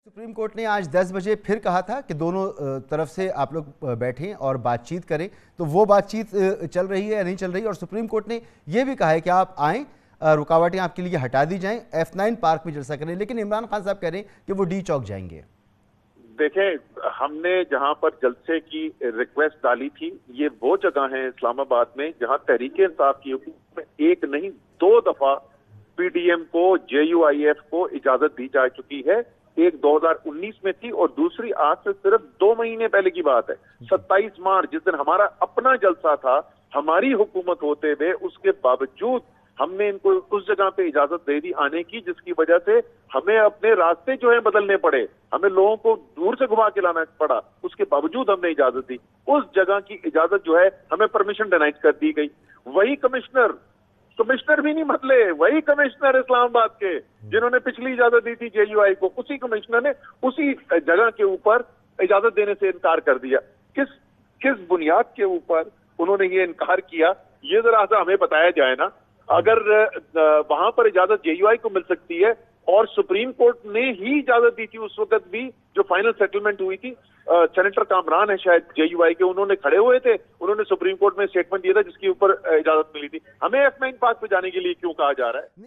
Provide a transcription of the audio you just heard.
Supreme court ने आज 10 बजे फिर कहा था कि दोनों तरफ से आप लोग बैठें और बातचीत करें। तो वो बातचीत चल रही है या नहीं चल रही है? और सुप्रीम कोर्ट ने ये भी कहा है कि आप आएँ, रुकावटें आपके लिए हटा दी जाएं, F9 पार्क में जलसा करें। लेकिन इमरान खान साहब कह रहे हैं कि वो डी चौक जाएंगे। देखें, हमने जहां पर जलसे की रिक्वेस्ट डाली थी, ये वो जगह है इस्लामाबाद में जहां तहरीक इंसाफ की हुकूमत में एक नहीं 2 दफा पीडीएम को, JUIF को इजाजत दी जा चुकी है। एक 2019 में थी और दूसरी आज से सिर्फ 2 महीने पहले की बात है। 27 मार्च जिस दिन हमारा अपना जलसा था, हमारी हुकूमत होते हुए, उसके बावजूद हमने इनको उस जगह पे इजाजत दे दी आने की, जिसकी वजह से हमें अपने रास्ते जो है बदलने पड़े, हमें लोगों को दूर से घुमा के लाना पड़ा। उसके बावजूद हमने इजाजत दी। उस जगह की इजाजत जो है हमें परमिशन डिनाइड कर दी गई। वही कमिश्नर भी नहीं बदले, वही कमिश्नर इस्लामाबाद के जिन्होंने पिछली इजाजत दी थी JUI को, उसी कमिश्नर ने उसी जगह के ऊपर इजाजत देने से इनकार कर दिया। किस बुनियाद के ऊपर उन्होंने ये इनकार किया, ये जरा सा हमें बताया जाए ना। अगर वहां पर इजाजत JUI को मिल सकती है, और सुप्रीम कोर्ट ने ही इजाजत दी थी उस वक्त भी, जो फाइनल सेटलमेंट हुई थी, सेनेटर कामरान है शायद JUI के, उन्होंने खड़े हुए थे, उन्होंने सुप्रीम कोर्ट में स्टेटमेंट दिया था जिसके ऊपर इजाजत मिली थी। हमें F9 पार्क पे जाने के लिए क्यों कहा जा रहा है?